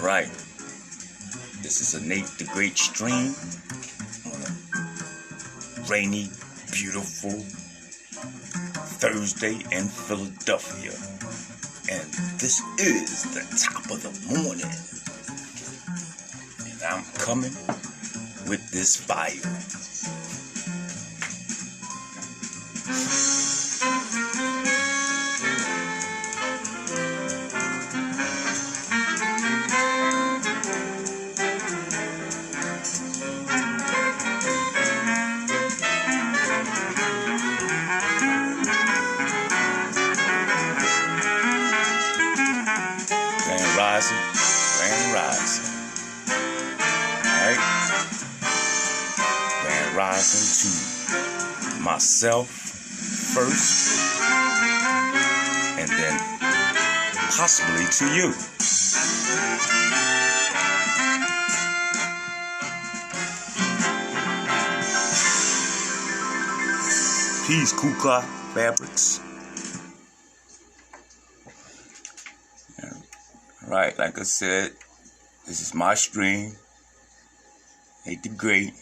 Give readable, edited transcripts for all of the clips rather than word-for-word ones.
Alright, this is a Nate the Great stream on a rainy, beautiful Thursday in Philadelphia. And this is the top of the morning. And I'm coming with this fire. Grand rising. Alright? Grand rising to myself first, and then possibly to you. Peace, Kukla Fabrics. Right, like I said, this is my stream. Nate the Great.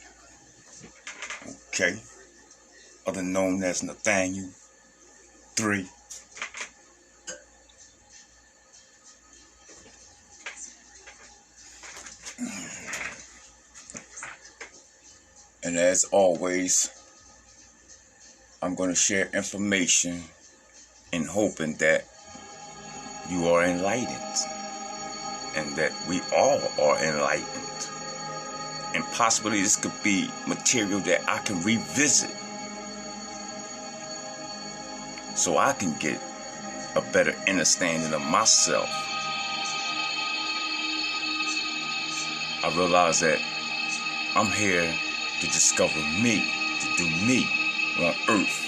Okay. Other known as Nathaniel 3. And as always, I'm going to share information in hoping that you are enlightened. And that we all are enlightened. And possibly this could be material that I can revisit, so I can get a better understanding of myself. I realize that I'm here to discover me, to do me on earth.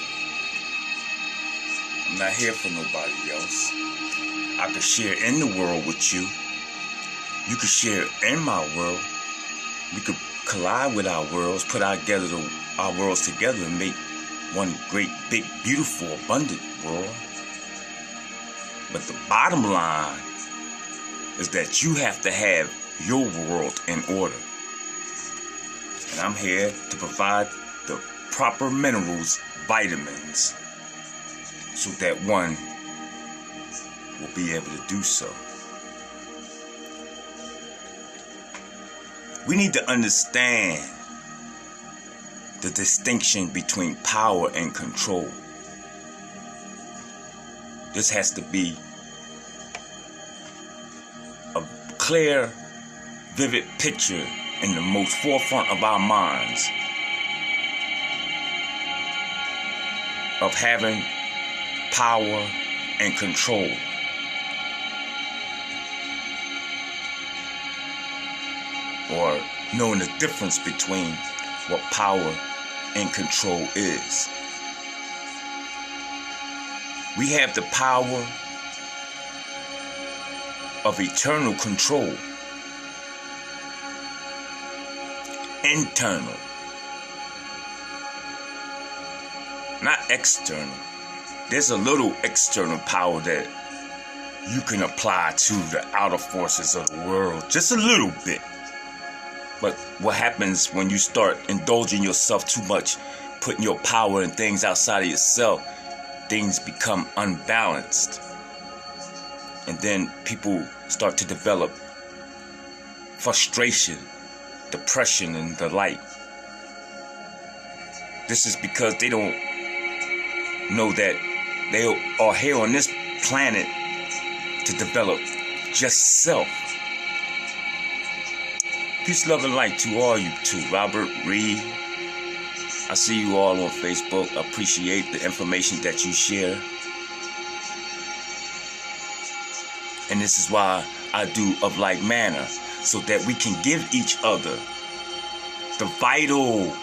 I'm not here for nobody else. I could share in the world with you. You could share in my world. We could collide with our worlds, put our worlds together and make one great, big, beautiful, abundant world. But the bottom line is that you have to have your world in order. And I'm here to provide the proper minerals, vitamins, so that one will be able to do so. We need to understand the distinction between power and control. This has to be a clear, vivid picture in the most forefront of our minds of having power and control. Or knowing the difference between what power and control is. We have the power of eternal control. Internal. Not external. There's a little external power that you can apply to the outer forces of the world. Just a little bit. But what happens when you start indulging yourself too much, putting your power in things outside of yourself, things become unbalanced. And then people start to develop frustration, depression, and the like. This is because they don't know that they are here on this planet to develop just self. Peace, love, and light to all you too. Robert Reed. I see you all on Facebook. I appreciate the information that you share. And this is why I do of like manner, so that we can give each other the vital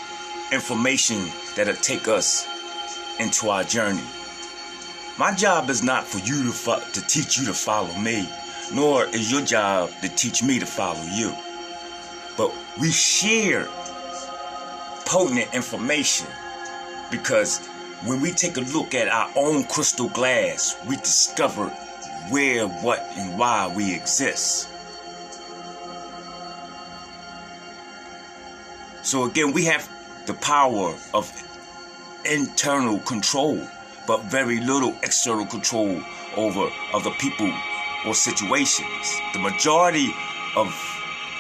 information that'll take us into our journey. My job is not for you to teach you to follow me, nor is your job to teach me to follow you. But we share potent information, because when we take a look at our own crystal glass, we discover where, what, and why we exist. So again, we have the power of internal control, but very little external control over other people or situations. The majority of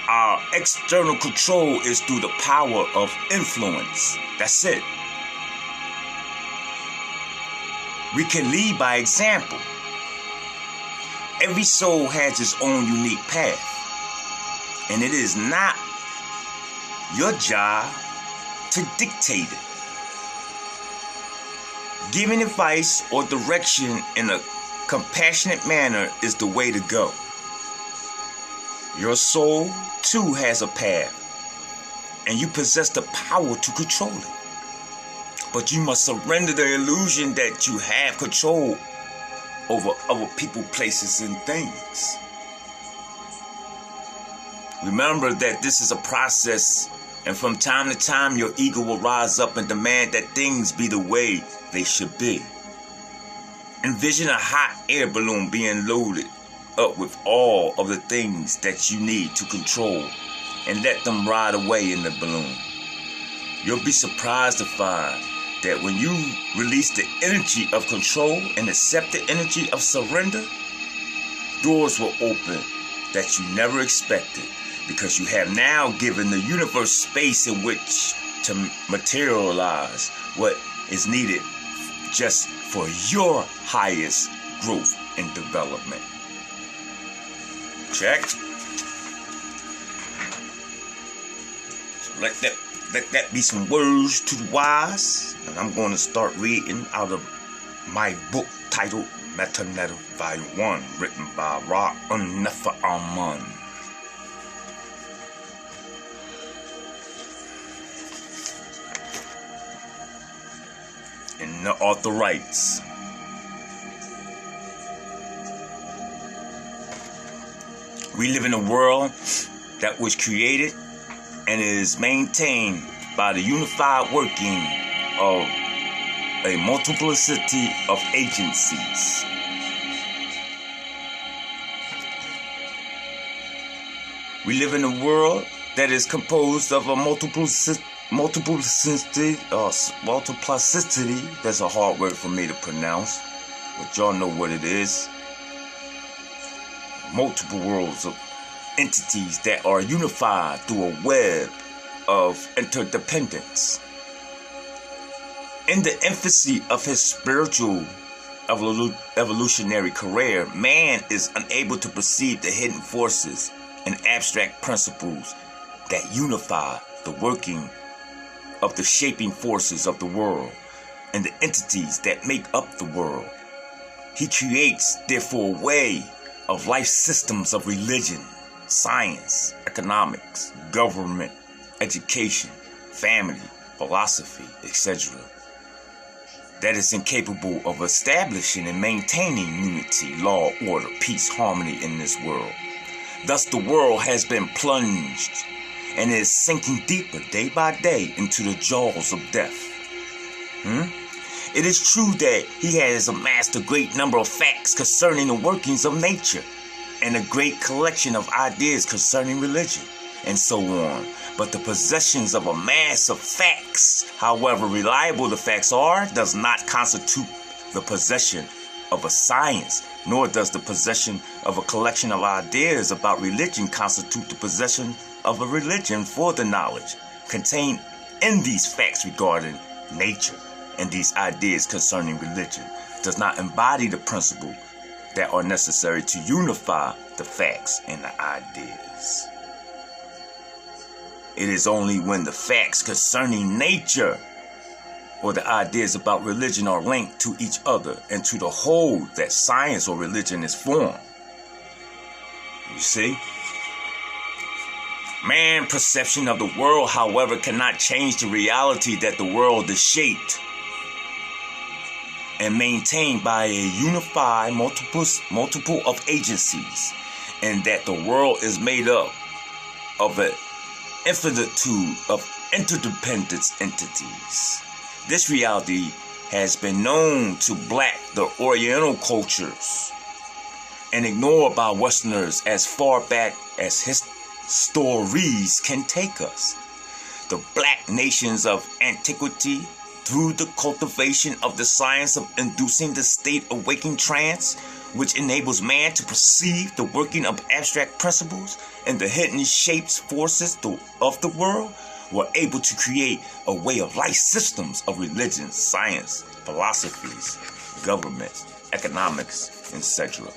our external control is through the power of influence. That's it. We can lead by example. Every soul has its own unique path, and it is not your job to dictate it. Giving advice or direction in a compassionate manner is the way to go. Your soul, too, has a path, and you possess the power to control it. But you must surrender the illusion that you have control over other people, places, and things. Remember that this is a process, and from time to time your ego will rise up and demand that things be the way they should be. Envision a hot air balloon being loaded up with all of the things that you need to control, and let them ride away in the balloon. You'll be surprised to find that when you release the energy of control and accept the energy of surrender, doors will open that you never expected, because you have now given the universe space in which to materialize what is needed just for your highest growth and development. Check. So let that be some words to the wise. And I'm going to start reading out of my book titled NATETHEGREAT Volume 1, written by Ra Nefer Aman. And the author writes, we live in a world that was created and is maintained by the unified working of a multiplicity of agencies. We live in a world that is composed of a multiplicity. That's a hard word for me to pronounce, but y'all know what it is. Multiple worlds of entities that are unified through a web of interdependence. In the infancy of his spiritual evolutionary career, man is unable to perceive the hidden forces and abstract principles that unify the working of the shaping forces of the world and the entities that make up the world. He creates, therefore, a way of life systems of religion, science, economics, government, education, family, philosophy, etc. that is incapable of establishing and maintaining unity, law, order, peace, harmony in this world. Thus, the world has been plunged and is sinking deeper day by day into the jaws of death. It is true that he has amassed a great number of facts concerning the workings of nature and a great collection of ideas concerning religion and so on. But the possessions of a mass of facts, however reliable the facts are, does not constitute the possession of a science, nor does the possession of a collection of ideas about religion constitute the possession of a religion, for the knowledge contained in these facts regarding nature and these ideas concerning religion does not embody the principles that are necessary to unify the facts and the ideas. It is only when the facts concerning nature or the ideas about religion are linked to each other and to the whole that science or religion is formed. You see? Man's perception of the world, however, cannot change the reality that the world is shaped and maintained by a unified multiple of agencies, and that the world is made up of an infinitude of interdependent entities. This reality has been known to black the Oriental cultures and ignored by Westerners as far back as stories can take us. the black nations of antiquity through the cultivation of the science of inducing the state of waking trance, which enables man to perceive the working of abstract principles and the hidden shapes, forces of the world, were able to create a way of life systems of religion, science, philosophies, governments, economics, etc.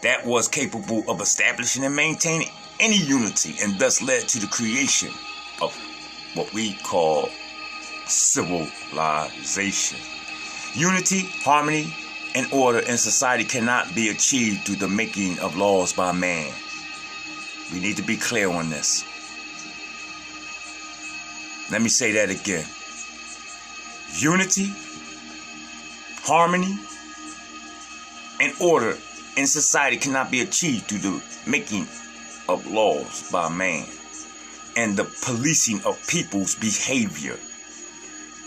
that was capable of establishing and maintaining any unity, and thus led to the creation of what we call civilization. Unity, harmony, and order in society cannot be achieved through the making of laws by man. We need to be clear on this. Let me say that again. Unity, harmony, and order in society cannot be achieved through the making of laws by man and the policing of people's behavior.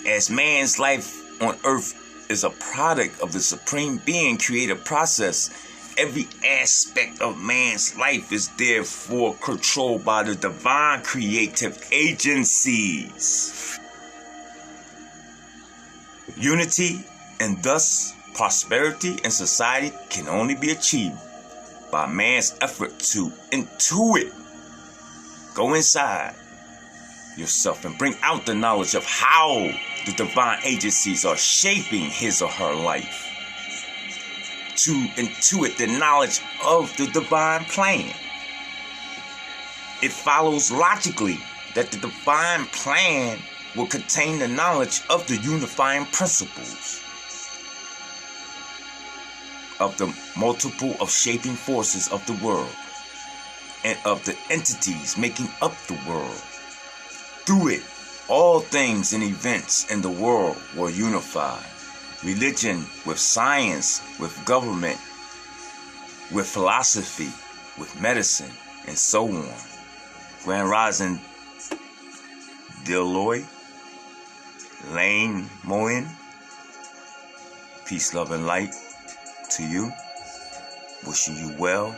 As man's life on earth is a product of the Supreme Being creative process, every aspect of man's life is therefore controlled by the divine creative agencies. Unity and thus prosperity in society can only be achieved by man's effort to intuit, go inside yourself and bring out the knowledge of how the divine agencies are shaping his or her life, to intuit the knowledge of the divine plan. It follows logically that the divine plan will contain the knowledge of the unifying principles of the multiple of shaping forces of the world and of the entities making up the world. Through it, all things and events in the world were unified. Religion with science, with government, with philosophy, with medicine, and so on. Grand Rising Deloy, Lane Moen, peace, love, and light to you. Wishing you well.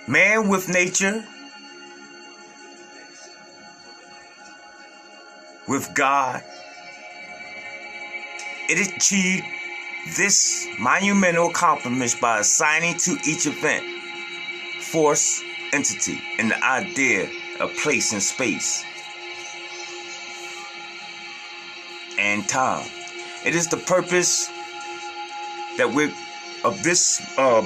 Man with nature, with God, it achieved this monumental accomplishment by assigning to each event, force, entity, and the idea of place and space and time. It is the purpose that of this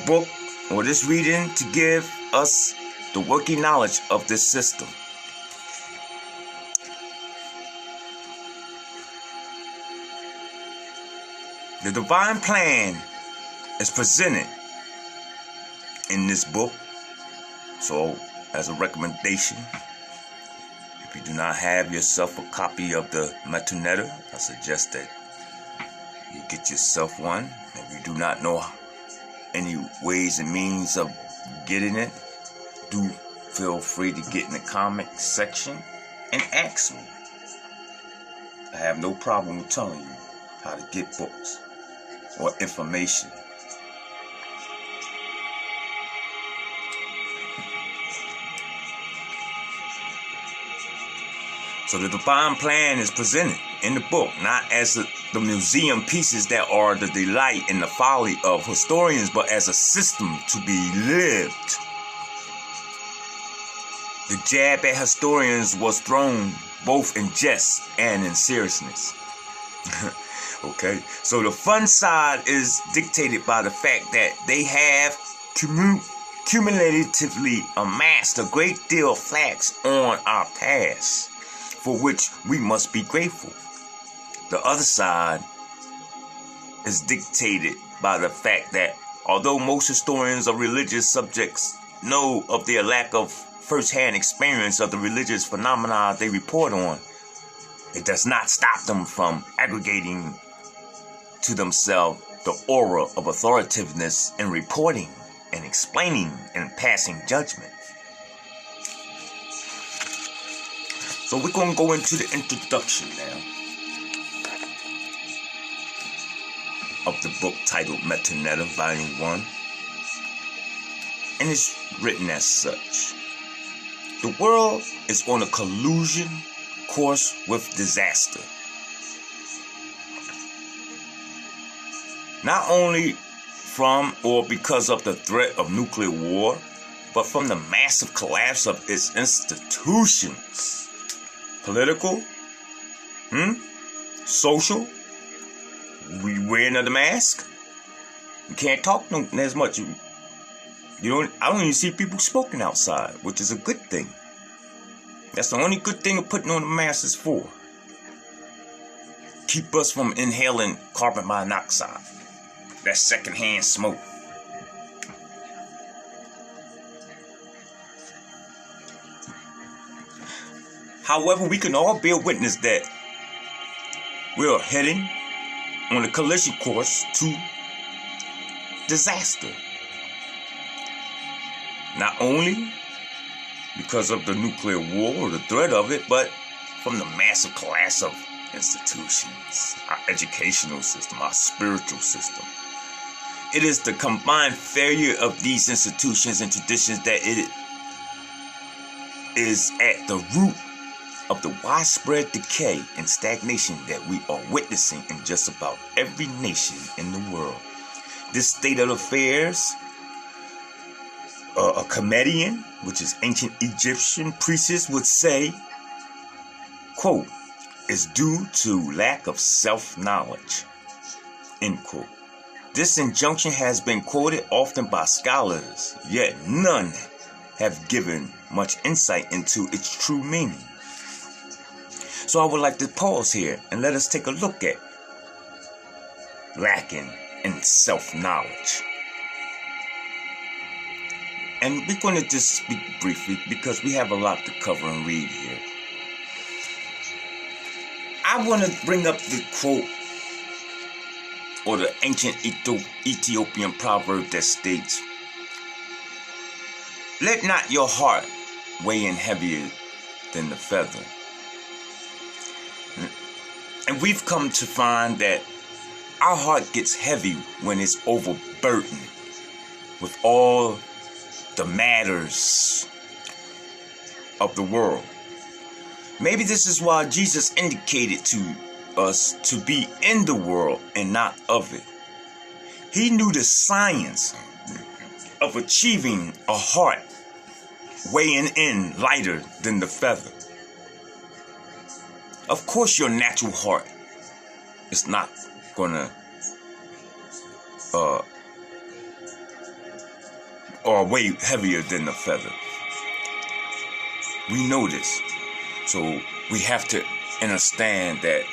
book or this reading to give us the working knowledge of this system. The divine plan is presented in this book. So, as a recommendation, if you do not have yourself a copy of the Metanetta, I suggest that you get yourself one. If you do not know any ways and means of getting it, do feel free to get in the comment section and ask me. I have no problem with telling you how to get books or information. So the divine plan is presented in the book, not as the museum pieces that are the delight and the folly of historians, but as a system to be lived. The jab at historians was thrown both in jest and in seriousness. Okay, so the fun side is dictated by the fact that they have cumulatively amassed a great deal of facts on our past, for which we must be grateful. The other side is dictated by the fact that although most historians of religious subjects know of their lack of first-hand experience of the religious phenomena they report on, it does not stop them from aggregating to themselves the aura of authoritativeness in reporting and explaining and passing judgment. So we're going to go into the introduction now of the book titled Metanetta, Volume 1. and it's written as such. The world is on a collusion course with disaster. Not only from or because of the threat of nuclear war, but from the massive collapse of its institutions. Political, social, we wearing of the mask. You can't talk as much. I don't even see people smoking outside, which is a good thing. That's the only good thing of putting on the mask is for. Keep us from inhaling carbon monoxide. That secondhand smoke. However, we can all bear witness that we are heading on a collision course to disaster. Not only because of the nuclear war or the threat of it, but from the massive collapse of institutions, our educational system, our spiritual system. It is the combined failure of these institutions and traditions that it is at the root of the widespread decay and stagnation that we are witnessing in just about every nation in the world. This state of affairs, a comedian, which is ancient Egyptian priestess, would say, quote, is due to lack of self-knowledge, end quote. This injunction has been quoted often by scholars, yet none have given much insight into its true meaning. So I would like to pause here and let us take a look at lacking in self-knowledge. And we're going to just speak briefly because we have a lot to cover and read here. I want to bring up the quote or the ancient Ethiopian proverb that states, let not your heart weigh in heavier than the feather. And we've come to find that our heart gets heavy when it's overburdened with all the matters of the world. Maybe this is why Jesus indicated to us to be in the world and not of it. He knew the science of achieving a heart weighing in lighter than the feather. Of course, your natural heart is not gonna or weigh heavier than the feather. We know this. So we have to understand that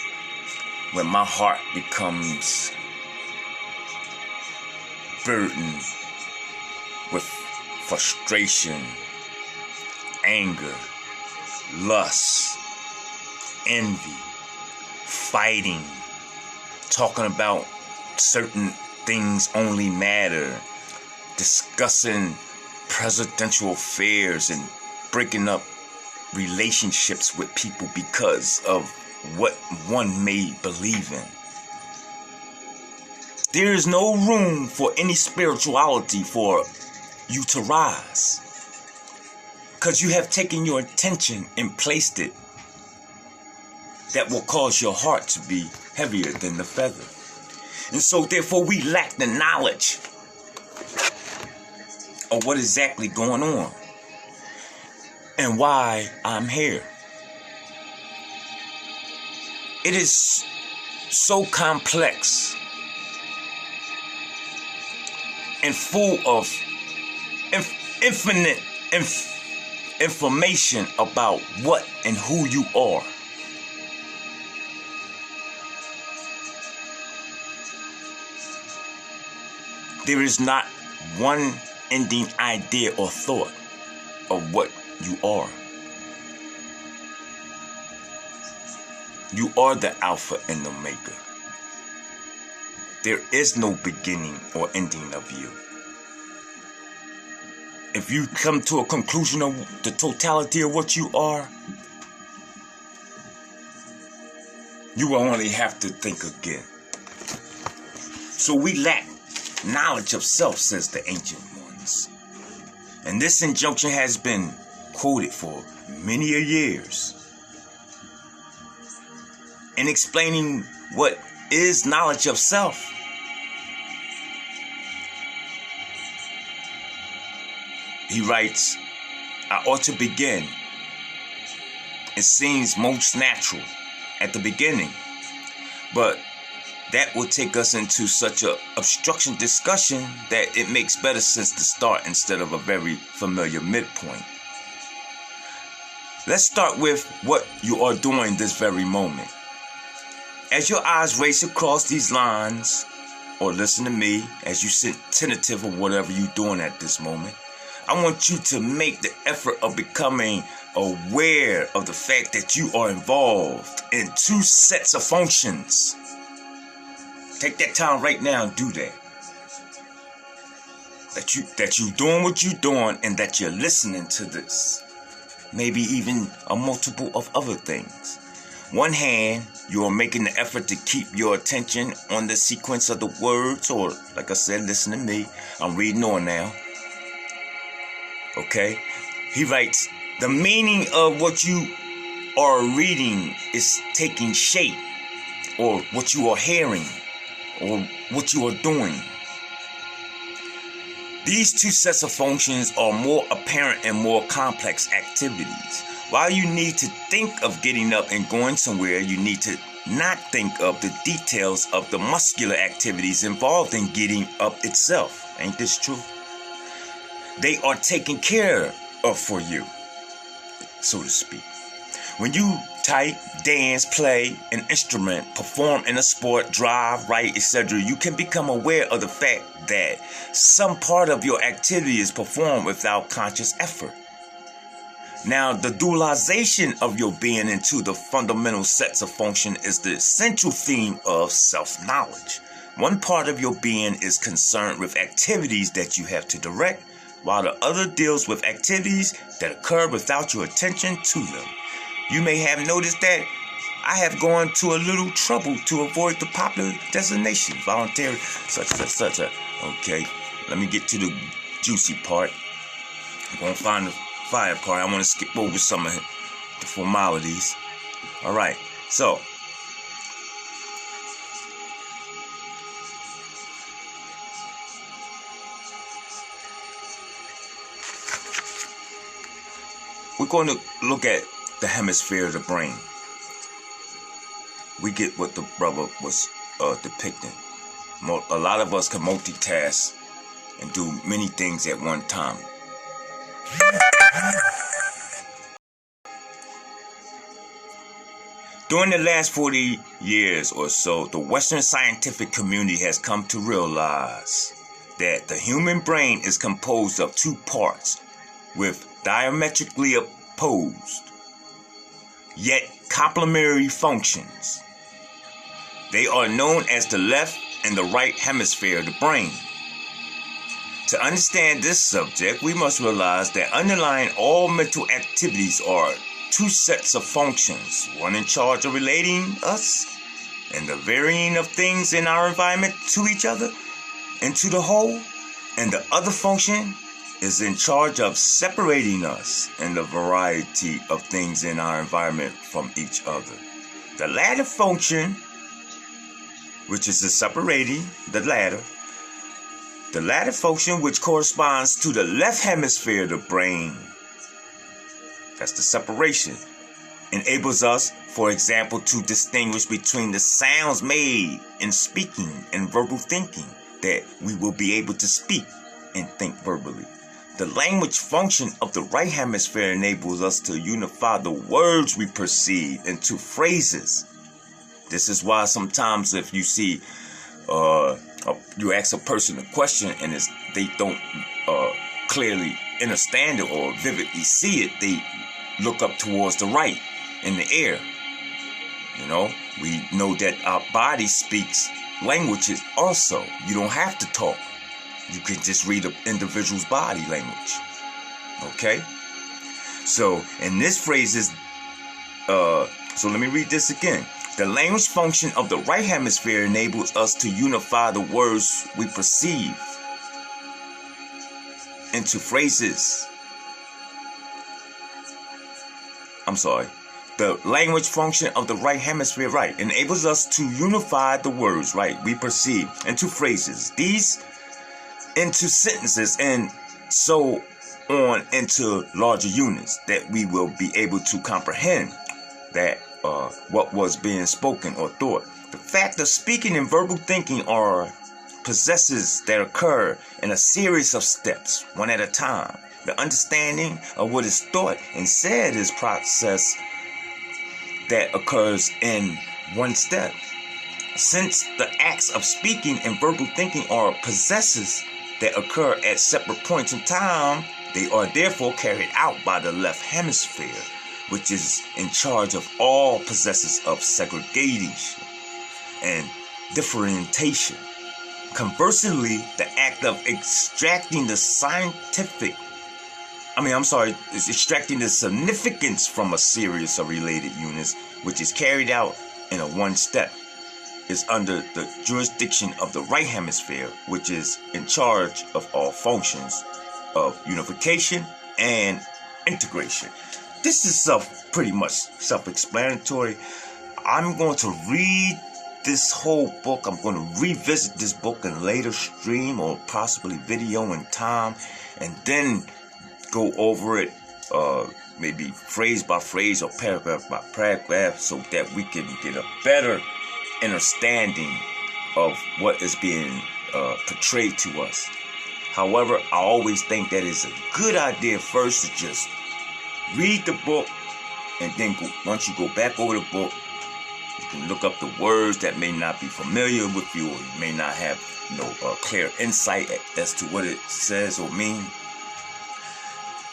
when my heart becomes burdened with frustration, anger, lust, envy, fighting, talking about certain things only matter, discussing presidential affairs and breaking up relationships with people because of what one may believe in. There is no room for any spirituality for you to rise, because you have taken your attention and placed it that will cause your heart to be heavier than the feather. And so therefore we lack the knowledge of what exactly going on and why I'm here. It is so complex and full of infinite information about what and who you are. There is not one ending idea or thought of what you are. You are the Alpha and Omega. There is no beginning or ending of you. If you come to a conclusion of the totality of what you are, you will only have to think again. So we lack knowledge of self, says the ancient ones. And this injunction has been quoted for many years in explaining what is knowledge of self. He writes, I ought to begin. It seems most natural at the beginning, but that will take us into such a obstruction discussion that it makes better sense to start instead of a very familiar midpoint. Let's start with what you are doing this very moment. As your eyes race across these lines, or listen to me as you sit tentative of whatever you're doing at this moment, I want you to make the effort of becoming aware of the fact that you are involved in two sets of functions. Take that time right now and do that. That you're doing what you're doing and that you're listening to this. Maybe even a multiple of other things. One hand, you are making the effort to keep your attention on the sequence of the words, or like I said, listen to me. I'm reading on now. Okay? He writes, the meaning of what you are reading is taking shape, or what you are hearing, or what you are doing. These two sets of functions are more apparent and more complex activities. While you need to think of getting up and going somewhere, you need to not think of the details of the muscular activities involved in getting up itself. Ain't this true? They are taken care of for you, so to speak. When you type, dance, play an instrument, perform in a sport, drive, write, etc., you can become aware of the fact that some part of your activity is performed without conscious effort. Now, the dualization of your being into the fundamental sets of function is the central theme of self-knowledge. One part of your being is concerned with activities that you have to direct, while the other deals with activities that occur without your attention to them. You may have noticed that I have gone to a little trouble to avoid the popular designation, voluntary, such. Okay, let me get to the juicy part. I'm going to find the fire part. I want to skip over some of the formalities. All right, so we're going to look at the hemisphere of the brain. We get what the brother was depicting. A lot of us can multitask and do many things at one time. During the last 40 years or so, the Western scientific community has come to realize that the human brain is composed of two parts with diametrically opposed yet complementary functions. They are known as the left and the right hemisphere of the brain. To understand this subject, we must realize that underlying all mental activities are two sets of functions, one in charge of relating us and the varying of things in our environment to each other and to the whole, and the other function is in charge of separating us and the variety of things in our environment from each other. The latter function, which is the separating, the latter function, which corresponds to the left hemisphere of the brain, that's the separation, enables us, for example, to distinguish between the sounds made in speaking and verbal thinking, that we will be able to speak and think verbally. The language function of the right hemisphere enables us to unify the words we perceive into phrases. This is why sometimes if you see, you ask a person a question and they don't clearly understand it or vividly see it, they look up towards the right in the air. You know, we know that our body speaks languages also. You don't have to talk. You can just read an individual's body language. Okay? So, in this phrase is, so let me read this again. The language function of the right hemisphere enables us to unify the words we perceive into phrases. The language function of the right hemisphere, right, enables us to unify the words, right, we perceive into phrases, these into sentences, and so on into larger units that we will be able to comprehend that what was being spoken or thought. The fact of speaking and verbal thinking are processes that occur in a series of steps, one at a time. The understanding of what is thought and said is a process that occurs in one step. Since the acts of speaking and verbal thinking are processes that occur at separate points in time, they are therefore carried out by the left hemisphere, which is in charge of all processes of segregation and differentiation. Conversely, the act of extracting the extracting the significance from a series of related units, which is carried out in a one step, is under the jurisdiction of the right hemisphere, which is in charge of all functions of unification and integration. This is pretty much self-explanatory. I'm going to read this whole book. I'm going to revisit this book in a later stream or possibly video in time, and then go over it maybe phrase by phrase or paragraph by paragraph, so that we can get a better understanding of what is being portrayed to us. However, I always think that it's a good idea first to just read the book, and then once you go back over the book, you can look up the words that may not be familiar with you, or you may not have clear insight as to what it says or means.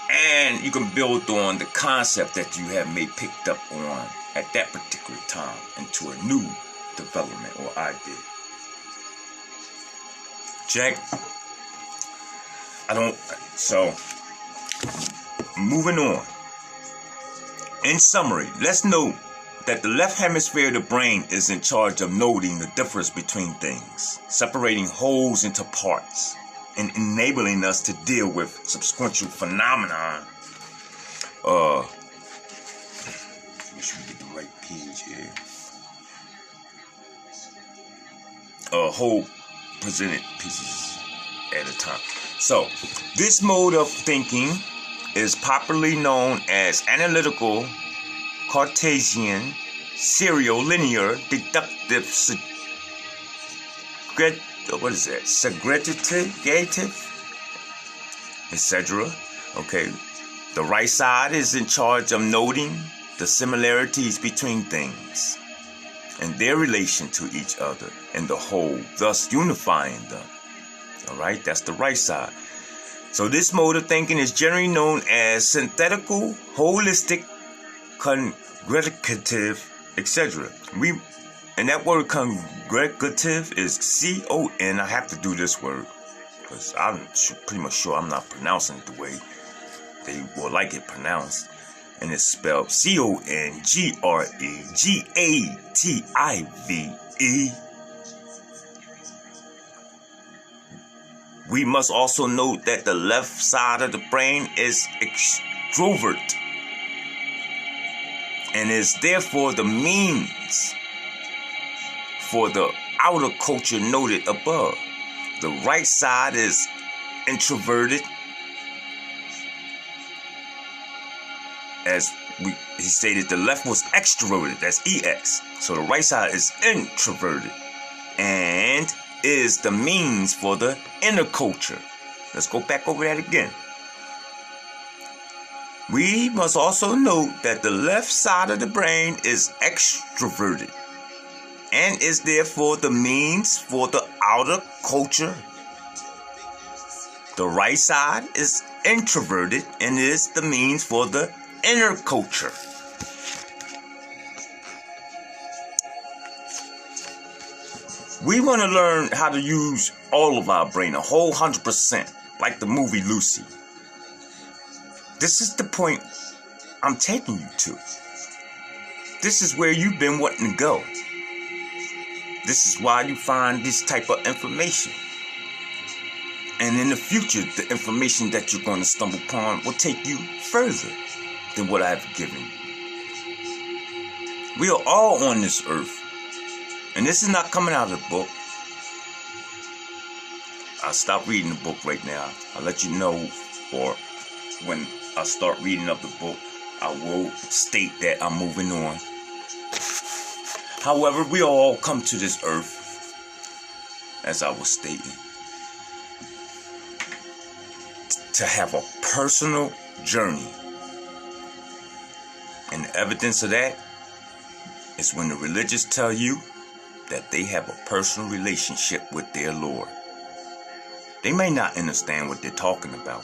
And you can build on the concept that you have picked up on at that particular time into a new development or idea. Check. Moving on. In summary, let's note that the left hemisphere of the brain is in charge of noting the difference between things, separating wholes into parts, and enabling us to deal with subsequent phenomena. Make sure we get the right page here. Whole presented pieces at a time. So, this mode of thinking is popularly known as analytical, Cartesian, serial, linear, deductive, segregative, etc. Okay. The right side is in charge of noting the similarities between things and their relation to each other and the whole, thus unifying them. All right, that's the right side. So this mode of thinking is generally known as synthetical, holistic, congregative, etc. And that word congregative is C-O-N. I have to do this word because I'm pretty much sure I'm not pronouncing it the way they will like it pronounced. And it's spelled C-O-N-G-R-E-G-A-T-I-V-E. We must also note that the left side of the brain is extrovert and is therefore the means for the outer culture noted above. The right side is introverted, as he stated. The left was extroverted, that's EX. So the right side is introverted and is the means for the inner culture. Let's go back over that again. We must also note that the left side of the brain is extroverted and is therefore the means for the outer culture. The right side is introverted and is the means for the inner culture. We want to learn how to use all of our brain, a whole 100%, like the movie Lucy. This is the point I'm taking you to. This is where you've been wanting to go. This is why you find this type of information. And in the future, the information that you're going to stumble upon will take you further than what I've given you. We are all on this earth. And this is not coming out of the book. I'll stop reading the book right now. I'll let you know, or when I start reading up the book, I will state that I'm moving on. However, we all come to this earth, as I was stating, to have a personal journey. And the evidence of that is when the religious tell you that they have a personal relationship with their Lord. They may not understand what they're talking about,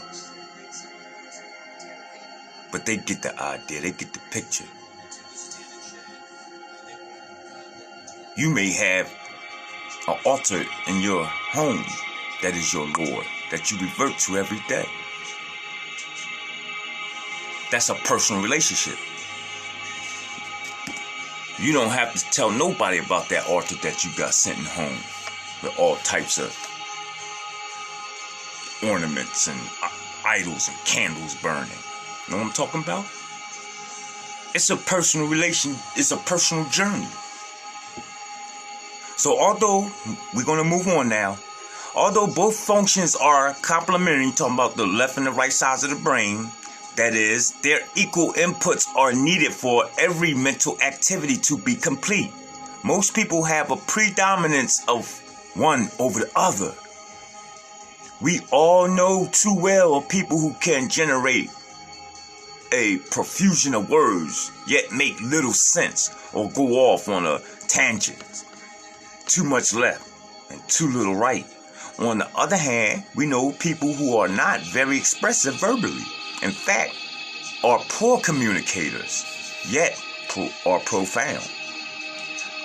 but they get the idea, they get the picture. You may have an altar in your home that is your Lord, that you revert to every day. That's a personal relationship. You don't have to tell nobody about that altar that you got sitting home with all types of ornaments and idols and candles burning. You know what I'm talking about? It's a personal relation. It's a personal journey. So although we're going to move on now, although both functions are complementary, talking about the left and the right sides of the brain, that is, their equal inputs are needed for every mental activity to be complete. Most people have a predominance of one over the other. We all know too well of people who can generate a profusion of words, yet make little sense or go off on a tangent. Too much left and too little right. On the other hand, we know people who are not very expressive verbally. In fact, are poor communicators, yet are profound.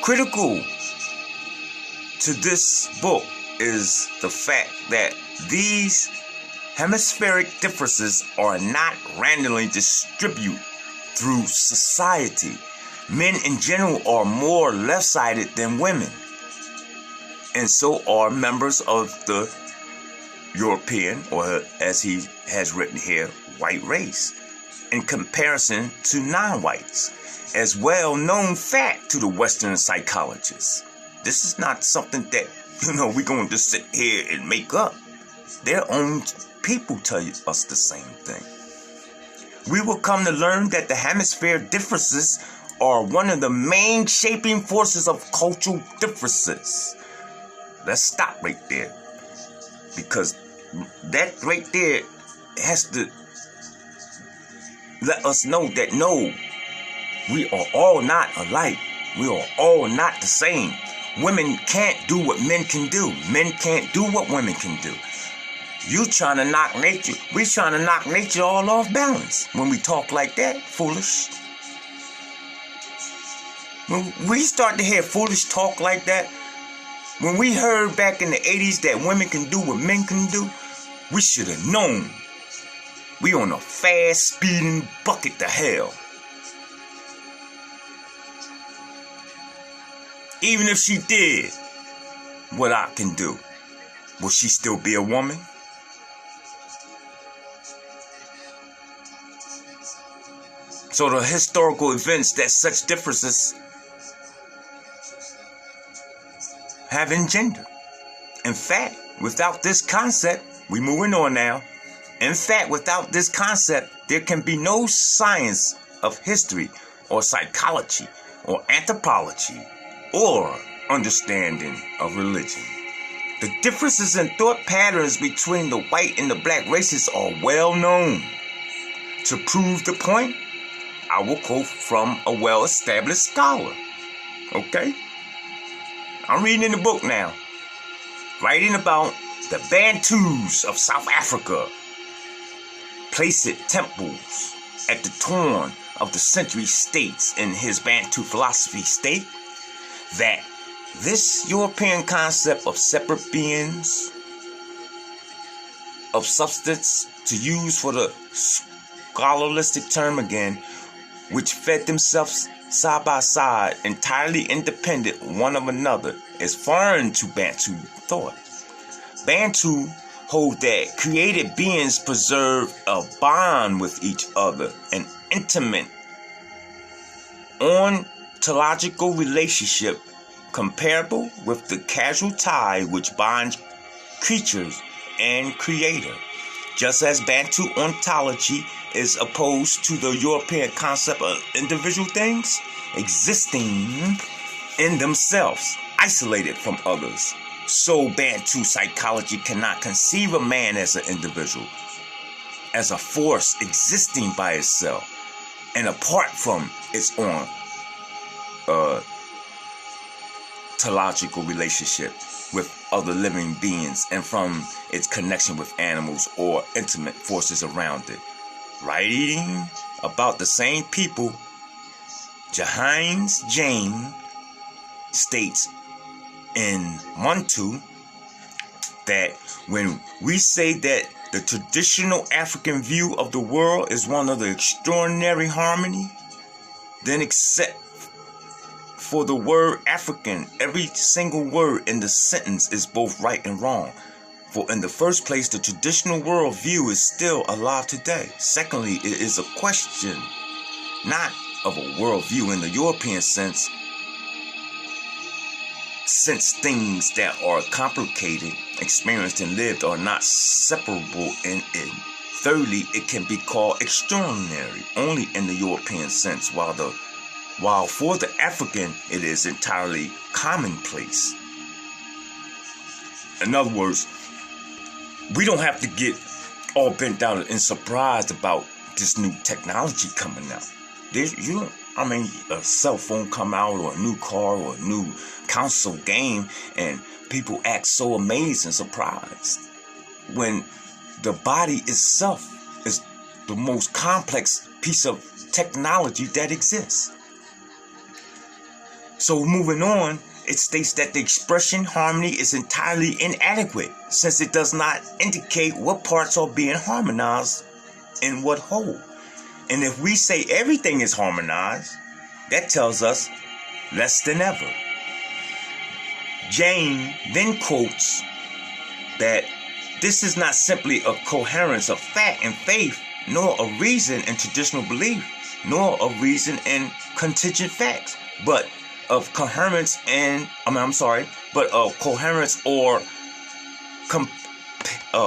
Critical to this book is the fact that these hemispheric differences are not randomly distributed through society. Men in general are more left-sided than women, and so are members of the European, or as he has written here, white race, in comparison to non-whites, as well-known fact to the Western psychologists. This is not something that, we're going to just sit here and make up. Their own people tell us the same thing. We will come to learn that the hemisphere differences are one of the main shaping forces of cultural differences. Let's stop right there, because that right there has to let us know that no, we are all not alike. We are all not the same. Women can't do what men can do. Men can't do what women can do. You trying to knock nature. We trying to knock nature all off balance when we talk like that. Foolish. When we start to hear foolish talk like that, when we heard back in the 80s that women can do what men can do, we should have known. We on a fast speeding bucket to hell. Even if she did what I can do, will she still be a woman? So the historical events that such differences have engendered. In fact, without this concept, we're moving on now. In fact, without this concept, there can be no science of history or psychology or anthropology or understanding of religion. The differences in thought patterns between the white and the black races are well known. To prove the point, I will quote from a well-established scholar. Okay? I'm reading in the book now, writing about the Bantus of South Africa. Placed temples at the turn of the century states in his Bantu philosophy state that this European concept of separate beings of substance, to use for the scholastic term again, which fed themselves side by side, entirely independent one of another, is foreign to Bantu thought. Bantu hold that created beings preserve a bond with each other, an intimate ontological relationship comparable with the causal tie which binds creatures and creator. Just as Bantu ontology is opposed to the European concept of individual things existing in themselves, isolated from others, so Bantu psychology cannot conceive a man as an individual, as a force existing by itself and apart from its own ontological relationship with other living beings and from its connection with animals or intimate forces around it. Writing about the same people, James Jain states in Muntu that when we say that the traditional African view of the world is one of the extraordinary harmony, then except for the word African, every single word in the sentence is both right and wrong. For in the first place, the traditional world view is still alive today. Secondly, it is a question not of a worldview in the European sense, since things that are complicated, experienced, and lived are not separable in it. Thirdly, it can be called extraordinary only in the European sense, while for the African it is entirely commonplace. In other words, we don't have to get all bent out and surprised about this new technology coming out. A cell phone come out, or a new car, or a new console game, and people act so amazed and surprised when the body itself is the most complex piece of technology that exists. So moving on, it states that the expression harmony is entirely inadequate, since it does not indicate what parts are being harmonized in what whole. And if we say everything is harmonized, that tells us less than ever. Jane then quotes that this is not simply a coherence of fact and faith, nor a reason in traditional belief, nor a reason in contingent facts, but of coherence or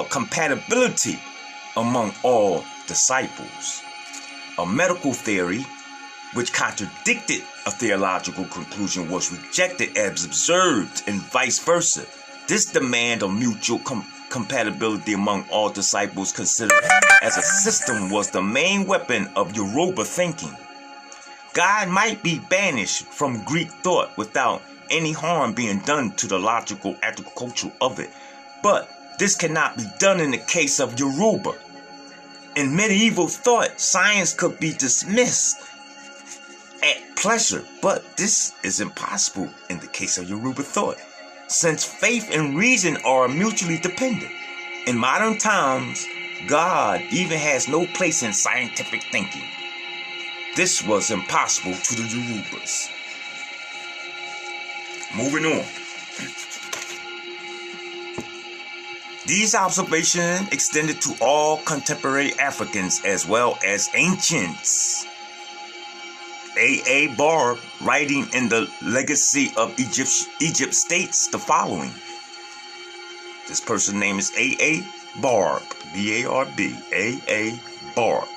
compatibility among all disciples. A medical theory which contradicted a theological conclusion was rejected as absurd, and vice versa. This demand of mutual compatibility among all disciples considered as a system was the main weapon of Yoruba thinking. God might be banished from Greek thought without any harm being done to the logical agriculture of it, but this cannot be done in the case of Yoruba. In medieval thought, science could be dismissed at pleasure, but this is impossible in the case of Yoruba thought, since faith and reason are mutually dependent. In modern times, God even has no place in scientific thinking. This was impossible to the Yorubas. Moving on. These observations extended to all contemporary Africans as well as ancients. A. Barb, writing in the Legacy of Egypt, states the following. This person's name is A. Barb, B-A-R-B, A. Barb.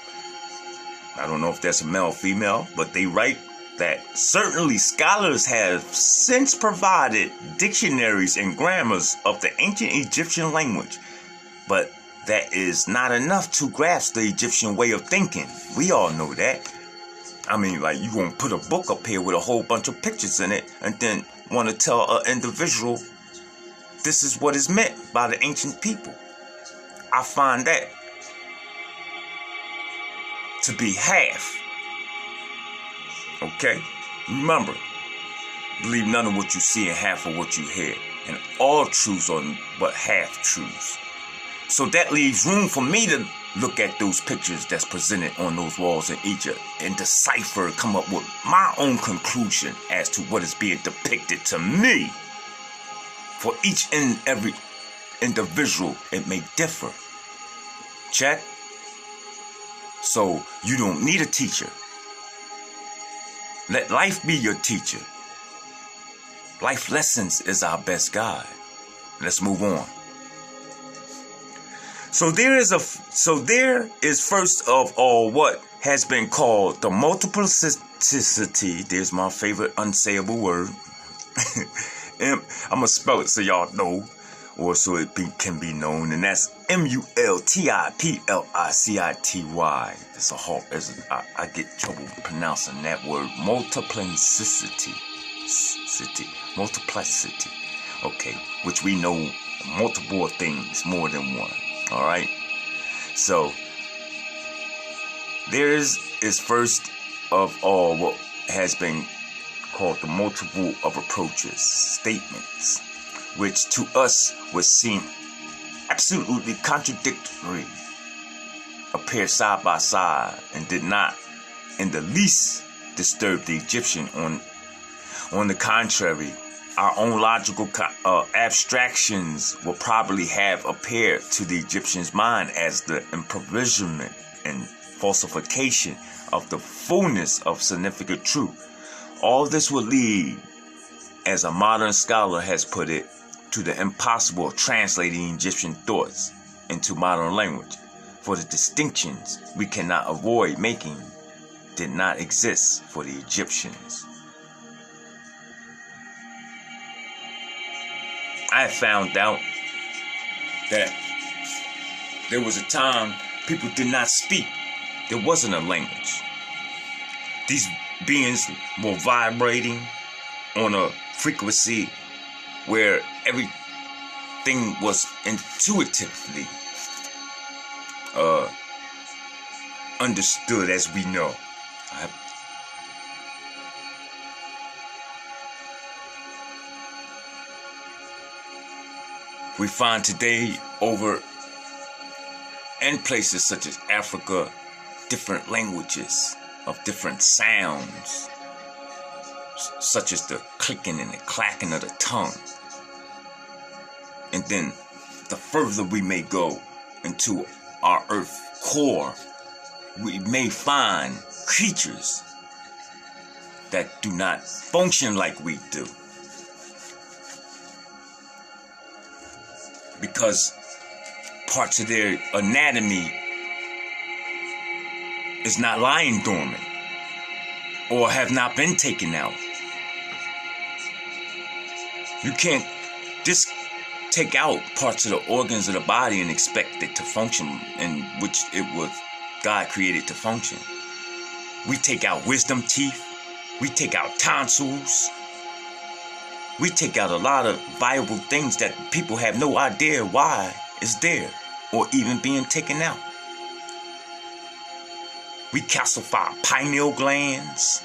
I don't know if that's a male or female, but they write that certainly scholars have since provided dictionaries and grammars of the ancient Egyptian language, but that is not enough to grasp the Egyptian way of thinking. We all know that. I mean, like, you won't put a book up here with a whole bunch of pictures in it and then want to tell an individual this is what is meant by the ancient people. I find that to be half. Okay? Remember, believe none of what you see and half of what you hear. And all truths are but half truths. So that leaves room for me to look at those pictures that's presented on those walls in Egypt and decipher, come up with my own conclusion as to what is being depicted to me for each and every individual, it may differ. Check? So you don't need a teacher. Let life be your teacher. Life lessons is our best guide. Let's move on. So there is first of all what has been called the multiplicity. There's my favorite unsayable word. I'm gonna spell it so y'all know, or so it can be known, and that's multiplicity. It's a hard. I get trouble pronouncing that word. Multiplicity. Okay, which we know multiple things, more than one. All right. So there is first of all what has been called the multiple of approaches, statements, which to us would seem absolutely contradictory, appear side by side, and did not in the least disturb the Egyptian. On the contrary, our own logical abstractions will probably have appeared to the Egyptian's mind as the improvisement and falsification of the fullness of significant truth. All this will lead, as a modern scholar has put it, to the impossible of translating Egyptian thoughts into modern language, for the distinctions we cannot avoid making did not exist for the Egyptians. I found out that there was a time people did not speak. There wasn't a language. These beings were vibrating on a frequency where everything was intuitively understood, as we know. We find today over in places such as Africa, different languages of different sounds, such as the clicking and the clacking of the tongue. And then the further we may go into our earth core, we may find creatures that do not function like we do. Because parts of their anatomy is not lying dormant or have not been taken out. You can't just take out parts of the organs of the body and expect it to function in which it was God created to function. We take out wisdom teeth. We take out tonsils. We take out a lot of viable things that people have no idea why it's there or even being taken out. We calcify pineal glands.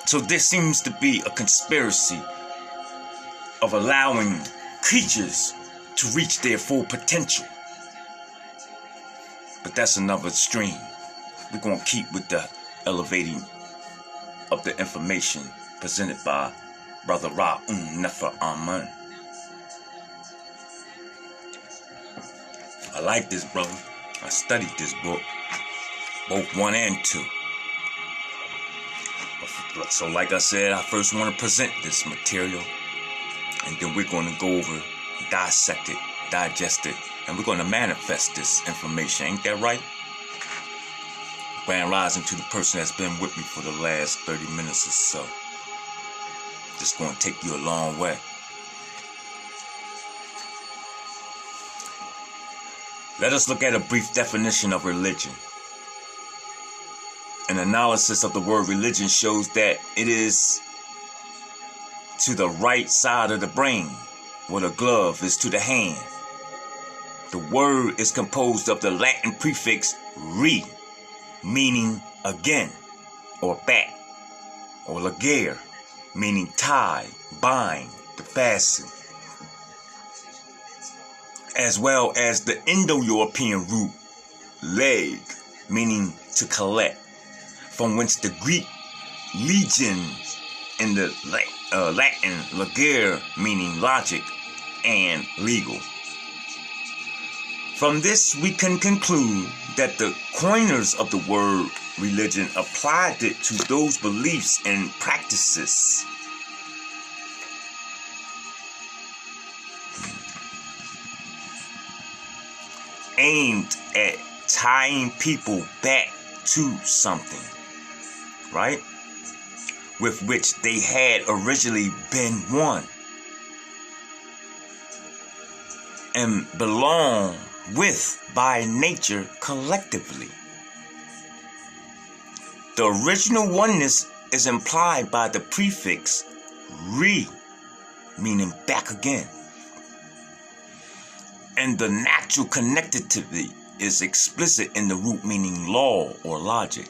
So there seems to be a conspiracy of allowing creatures to reach their full potential. But that's another stream. We're going to keep with the elevating of the information presented by Brother Nefer Amen. I like this brother. I studied this book, both 1 and 2. So like I said, I first want to present this material, and then we're going to go over, dissect it, digest it, and we're going to manifest this information. Ain't that right? Grand rising to the person that's been with me for the last 30 minutes or so. Just going to take you a long way. Let us look at a brief definition of religion. An analysis of the word religion shows that it is to the right side of the brain, where the glove is to the hand. The word is composed of the Latin prefix re, meaning again, or back, or legere, meaning tie, bind, to fasten, as well as the Indo-European root leg, meaning to collect, from whence the Greek legion in the Latin legere, meaning logic, and legal. From this, we can conclude that the coiners of the word religion applied it to those beliefs and practices aimed at tying people back to something, right? With which they had originally been one and belong with by nature collectively. The original oneness is implied by the prefix re, meaning back again. And the natural connectivity is explicit in the root meaning law or logic.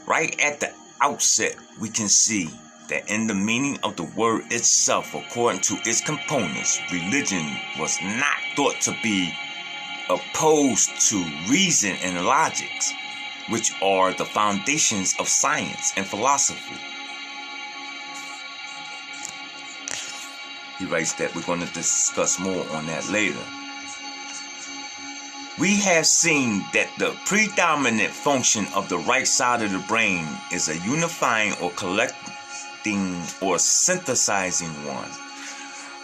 Right at the outset, we can see that in the meaning of the word itself, according to its components, religion was not thought to be opposed to reason and logics, which are the foundations of science and philosophy. He writes that we're going to discuss more on that later. We have seen that the predominant function of the right side of the brain is a unifying or collecting or synthesizing one.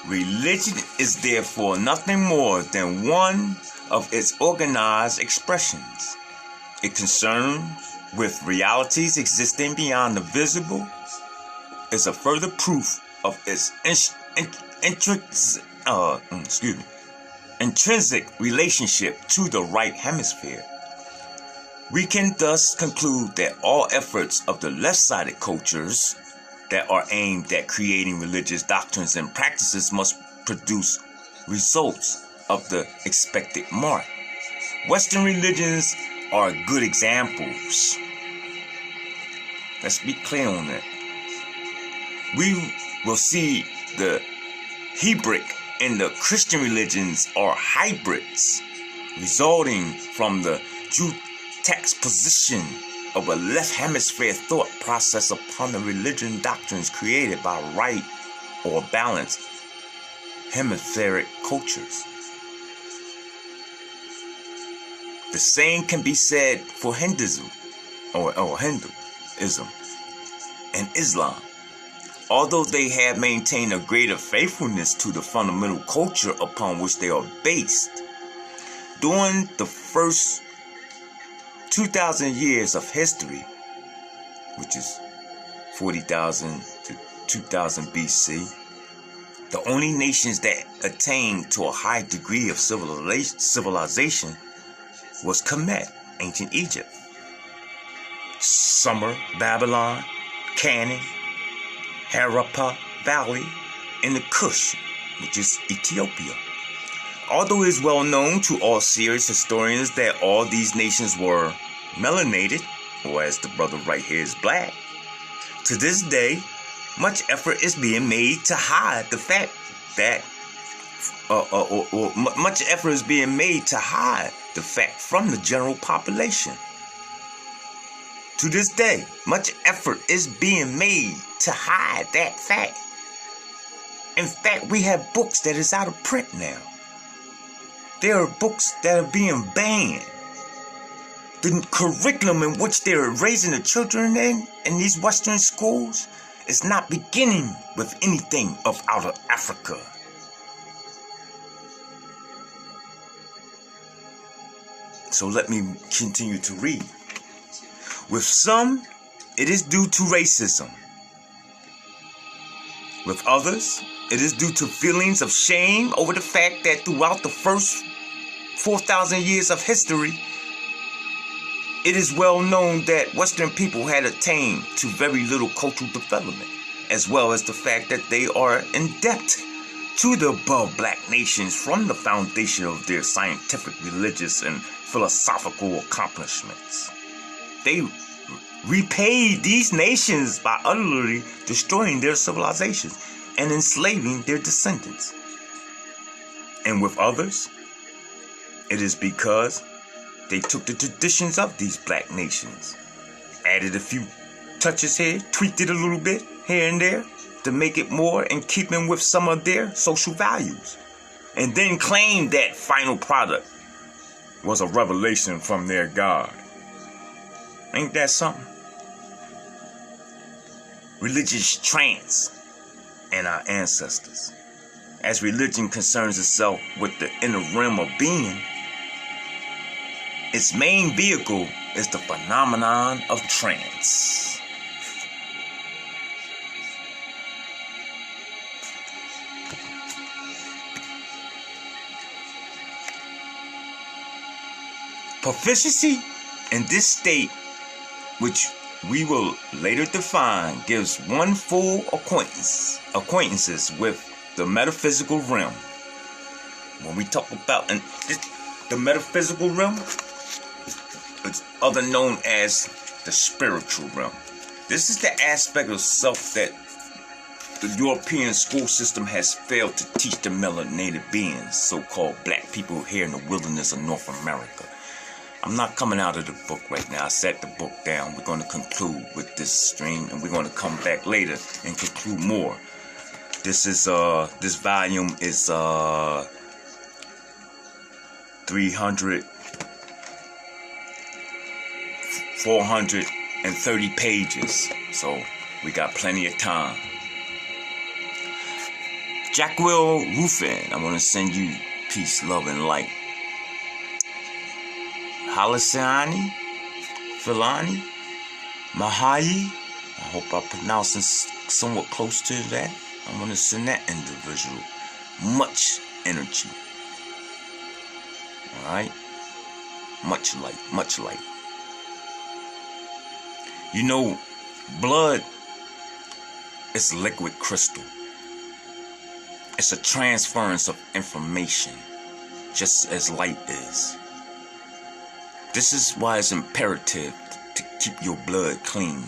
Religion is therefore nothing more than one of its organized expressions. It concerns with realities existing beyond the visible, is a further proof of its intrinsic relationship to the right hemisphere. We can thus conclude that all efforts of the left-sided cultures that are aimed at creating religious doctrines and practices must produce results of the expected mark. Western religions are good examples. Let's be clear on that. We will see the Hebraic and the Christian religions are hybrids, resulting from the juxtaposition of a left hemisphere thought process upon the religion doctrines created by right or balanced hemispheric cultures. The same can be said for Hinduism and Islam. Although they have maintained a greater faithfulness to the fundamental culture upon which they are based, during the first 2,000 years of history, which is 40,000 to 2000 BC, the only nations that attained to a high degree of civilization was Kemet, ancient Egypt, Sumer, Babylon, Canaan, Harappa Valley, and the Kush, which is Ethiopia. Although it is well known to all serious historians that all these nations were melanated, or as the brother right here is black, to this day, much effort is being made to hide the fact that, much effort is being made to hide the fact from the general population. To this day, much effort is being made to hide that fact. In fact, we have books that is out of print now. There are books that are being banned. The curriculum in which they're raising the children in these Western schools is not beginning with anything of out of Africa. So let me continue to read. With some, it is due to racism. With others, it is due to feelings of shame over the fact that throughout the first 4,000 years of history, it is well known that Western people had attained to very little cultural development, as well as the fact that they are in debt to the above black nations from the foundation of their scientific, religious, and philosophical accomplishments. They repaid these nations by utterly destroying their civilizations and enslaving their descendants. And with others, it is because they took the traditions of these black nations, added a few touches here, tweaked it a little bit, here and there to make it more in keeping with some of their social values, and then claim that final product was a revelation from their God. Ain't that something? Religious trance and our ancestors. As religion concerns itself with the inner realm of being, its main vehicle is the phenomenon of trance. Proficiency in this state, which we will later define, gives one full acquaintances with the metaphysical realm. When we talk about the metaphysical realm, it's other known as the spiritual realm. This is the aspect of self that the European school system has failed to teach the melanated beings, so-called black people here in the wilderness of North America. I'm not coming out of the book right now. I set the book down. We're going to conclude with this stream, and we're going to come back later and conclude more. This volume is 430 pages, so we got plenty of time. Jacquel Ruffin, I want to send you peace, love, and light. Halasani, Filani, Mahayi, I hope I'm pronouncing somewhat close to that. I'm going to send that individual much energy. Alright? Much light, much light. You know, blood is liquid crystal. It's a transference of information, just as light is. This is why it's imperative to keep your blood clean.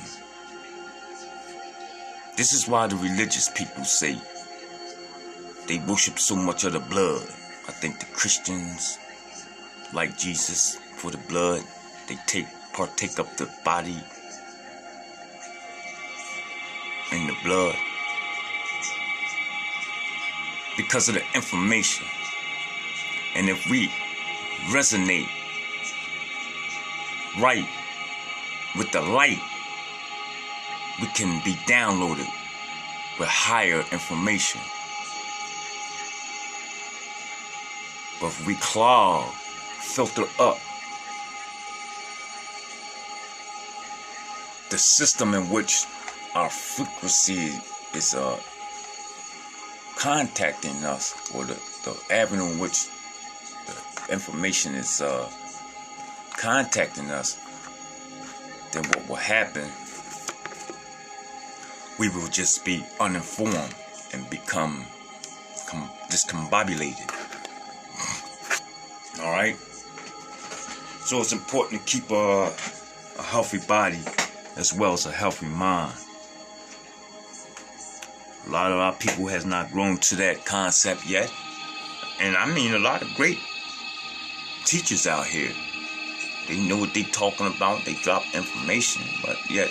This is why the religious people say they worship so much of the blood. I think the Christians, like Jesus, for the blood, they partake of the body and the blood because of the information. And if we resonate right with the light, we can be downloaded with higher information. But if we clog, filter up the system in which our frequency is contacting us, or the avenue in which the information is contacting us, then what will happen, we will just be uninformed and become discombobulated. Alright? So it's important to keep a healthy body as well as a healthy mind. A lot of our people has not grown to that concept yet. And I mean, a lot of great teachers out here, they know what they're talking about. They drop information, but yet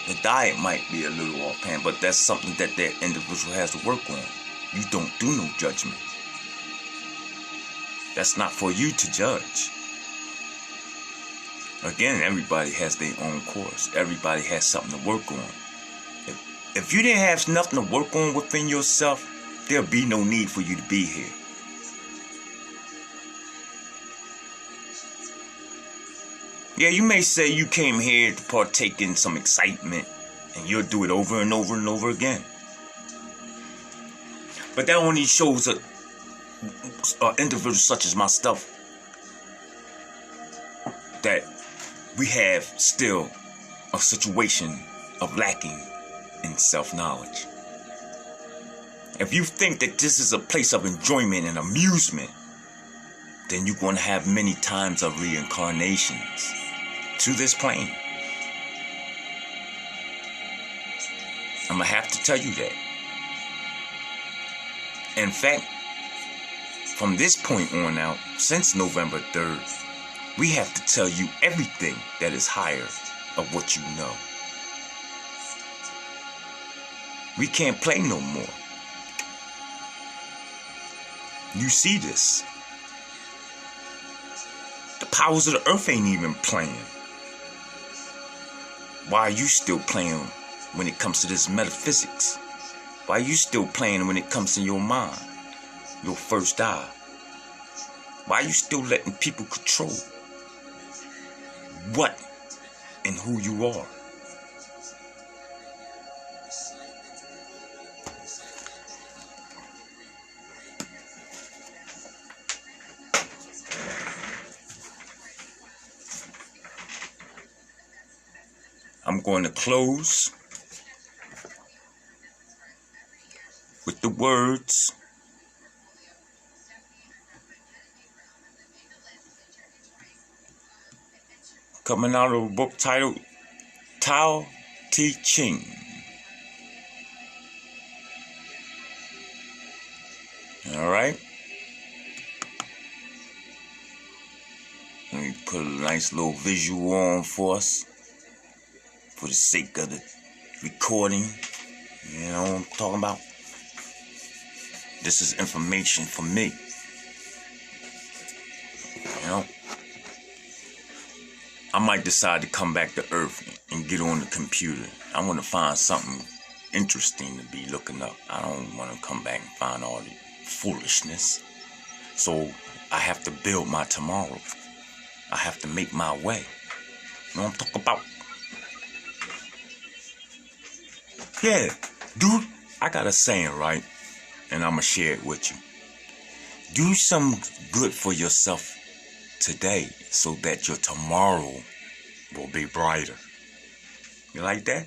the diet might be a little offhand. But that's something that individual has to work on. You don't do no judgment. That's not for you to judge. Again, everybody has their own course. Everybody has something to work on. If you didn't have nothing to work on within yourself, there'll be no need for you to be here. Yeah, you may say you came here to partake in some excitement, and you'll do it over and over and over again. But that only shows an individual such as myself that we have still a situation of lacking in self-knowledge. If you think that this is a place of enjoyment and amusement, then you're going to have many times of reincarnations to this plane. I'm going to have to tell you that. In fact, from this point on out, since November 3rd, we have to tell you everything that is higher of what you know. We can't play no more. You see this. The powers of the earth ain't even playing. Why are you still playing when it comes to this metaphysics? Why are you still playing when it comes to your mind, your first eye? Why are you still letting people control what and who you are? I'm going to close with the words coming out of a book titled Tao Te Ching. All right. Let me put a nice little visual on for us, for the sake of the recording. You know what I'm talking about? This is information for me. You know? I might decide to come back to Earth and get on the computer. I want to find something interesting to be looking up. I don't want to come back and find all the foolishness. So I have to build my tomorrow. I have to make my way. You know what I'm talking about? Yeah, dude, I got a saying, right? And I'm going to share it with you. Do some good for yourself today so that your tomorrow will be brighter. You like that?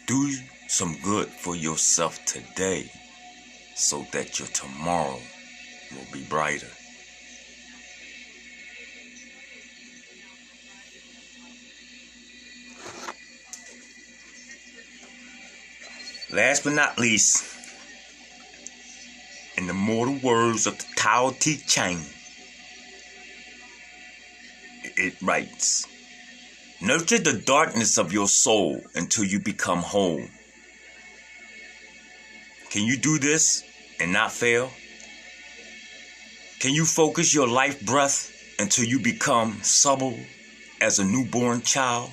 Do some good for yourself today so that your tomorrow will be brighter. Last but not least, in the mortal words of the Tao Te Ching, it writes, nurture the darkness of your soul until you become whole. Can you do this and not fail? Can you focus your life breath until you become supple as a newborn child?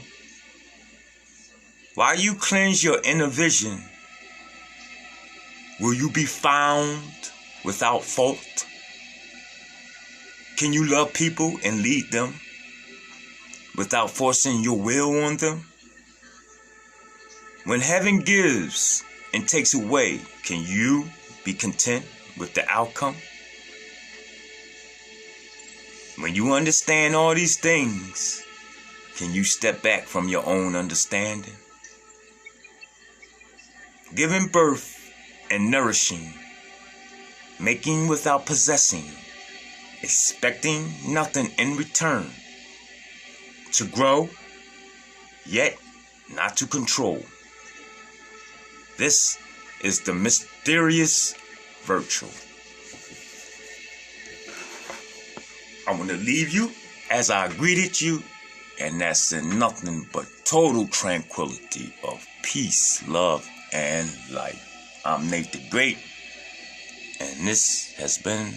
While you cleanse your inner vision, will you be found without fault? Can you love people and lead them without forcing your will on them? When heaven gives and takes away, can you be content with the outcome? When you understand all these things, can you step back from your own understanding? Giving birth and nourishing, making without possessing, expecting nothing in return, to grow, yet not to control. This is the mysterious virtue. I want to leave you as I greeted you, and that's in nothing but total tranquility of peace, love, and light. I'm Nate the Great, and this has been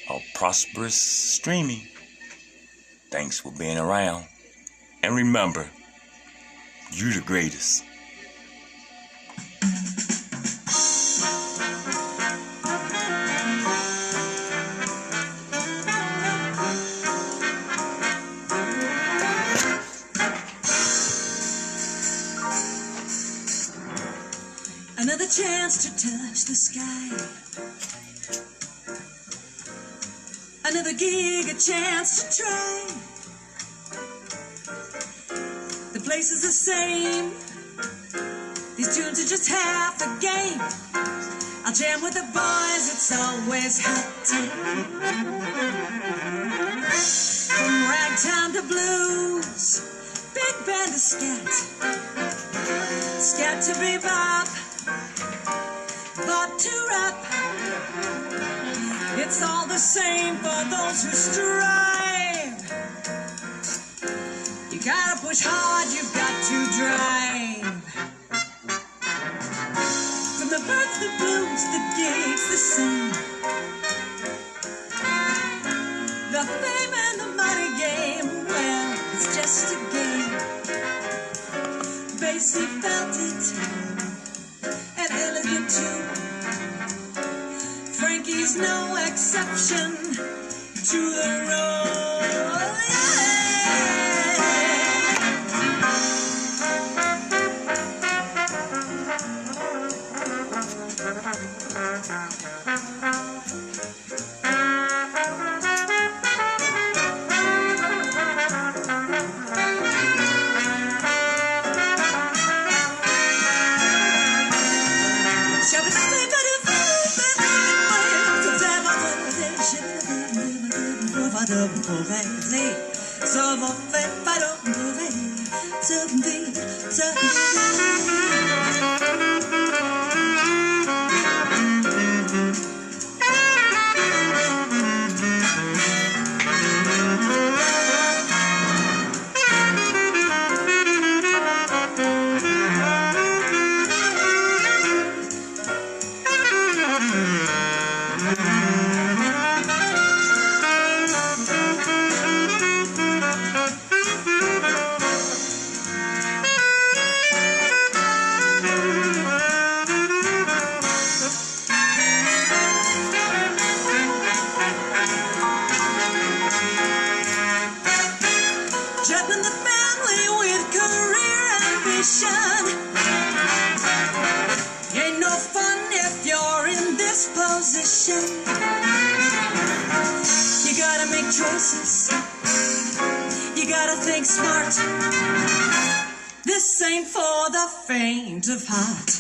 a prosperous streaming. Thanks for being around. And remember, you the greatest. Another chance to touch the sky. Another gig, a chance to try. The place is the same. These tunes are just half the game. I'll jam with the boys, it's always hot. From ragtime to blues, big band to scat. Scat to bebop, thought to rap. It's all the same for those who strive. You gotta push hard, you've got to drive. From the birds, the blues, the gigs, the same. The fame and the money game, well, it's just a game. Basie felt it, and elegant too. Frankie's no exception to the rule. Ça m'en fait pas d'ombre, juggling the family with career ambition. Ain't no fun if you're in this position. You gotta make choices. You gotta think smart. This ain't for the faint of heart.